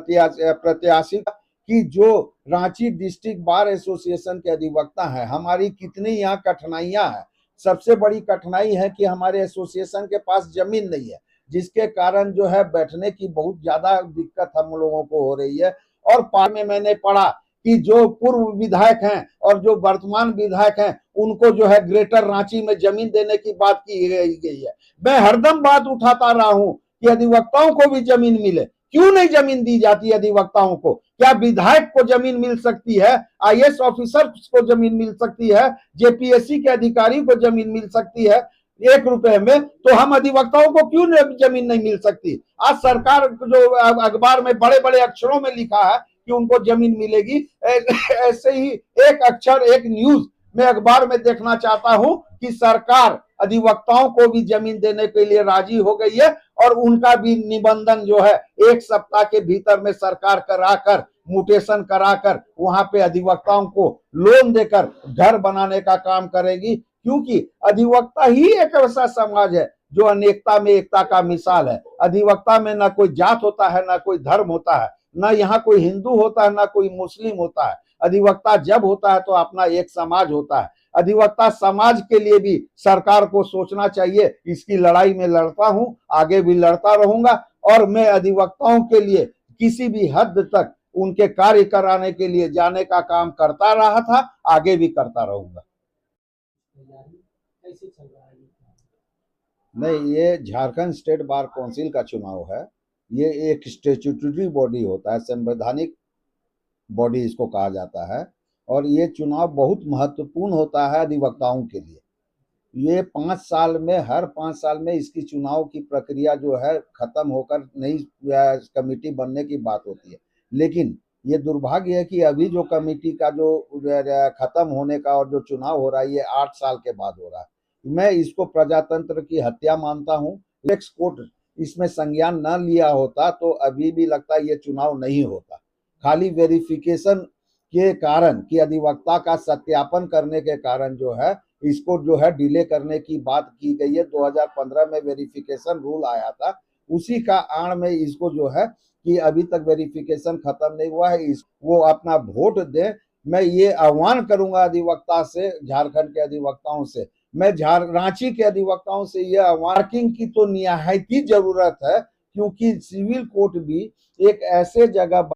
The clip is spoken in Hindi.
प्रत्याशी कि जो रांची डिस्ट्रिक्ट बार एसोसिएशन के अधिवक्ता हैं, हमारी कितनी यहाँ कठिनाइयां हैं। सबसे बड़ी कठिनाई है कि हमारे एसोसिएशन के पास जमीन नहीं है, जिसके कारण जो है बैठने की बहुत ज्यादा दिक्कत हम लोगों को हो रही है। और पार्टी में मैंने पढ़ा कि जो पूर्व विधायक हैं और जो वर्तमान विधायक हैं, उनको जो है ग्रेटर रांची में जमीन देने की बात की गई है। मैं हरदम बात उठाता रहा हूं कि अधिवक्ताओं को भी जमीन मिले। क्यों नहीं जमीन दी जाती अधिवक्ताओं को? क्या विधायक को जमीन मिल सकती है, आईएएस ऑफिसर को जमीन मिल सकती है, जेपीएससी के अधिकारी को जमीन मिल सकती है 1 रुपए में, तो हम अधिवक्ताओं को क्यों जमीन नहीं मिल सकती? आज सरकार जो अखबार में बड़े बड़े अक्षरों में लिखा है कि उनको जमीन मिलेगी, ऐसे ही एक अक्षर एक न्यूज मैं अखबार में देखना चाहता हूं कि सरकार अधिवक्ताओं को भी जमीन देने के लिए राजी हो गई है और उनका भी निबंधन जो है 1 सप्ताह के भीतर में सरकार कराकर, म्यूटेशन कराकर वहां पे अधिवक्ताओं को लोन देकर घर बनाने का काम करेगी। क्योंकि अधिवक्ता ही एक ऐसा समाज है जो अनेकता में एकता का मिसाल है। अधिवक्ता में ना कोई जात होता है, ना कोई धर्म होता है, ना यहाँ कोई हिंदू होता है, ना कोई मुस्लिम होता है। अधिवक्ता जब होता है तो अपना एक समाज होता है। अधिवक्ता समाज के लिए भी सरकार को सोचना चाहिए। इसकी लड़ाई में लड़ता हूं, आगे भी लड़ता रहूंगा और मैं अधिवक्ताओं के लिए किसी भी हद तक उनके कार्य कराने के लिए जाने का काम करता रहा था, आगे भी करता रहूंगा। नहीं, ये झारखंड स्टेट बार काउंसिल का चुनाव है। ये एक स्टैट्यूटरी बॉडी होता है, संवैधानिक बॉडी इसको कहा जाता है। और ये चुनाव बहुत महत्वपूर्ण होता है अधिवक्ताओं के लिए। ये 5 साल में, हर 5 साल में इसकी चुनाव की प्रक्रिया जो है खत्म होकर नई कमेटी बनने की बात होती है। लेकिन ये दुर्भाग्य है कि अभी जो कमेटी का जो खत्म होने का और जो चुनाव हो रहा है, ये 8 साल के बाद हो रहा है। मैं इसको प्रजातंत्र की हत्या मानता हूँ। एपेक्स कोर्ट इसमें संज्ञान न लिया होता तो अभी भी लगता है ये चुनाव नहीं होता। खाली वेरिफिकेशन के कारण कि अधिवक्ता का सत्यापन करने के कारण जो है इसको जो है डिले करने की बात की गई है। 2015 में वेरिफिकेशन रूल आया था, उसी का आड़ में इसको जो है कि अभी तक वेरिफिकेशन खत्म नहीं हुआ है, वो अपना वोट दें। मैं ये आह्वान करूंगा अधिवक्ता से, झारखंड के अधिवक्ताओं से, मैं रांची के अधिवक्ताओं से यह आह्वान की तो निहायती जरूरत है, क्योंकि सिविल कोर्ट भी एक ऐसे जगह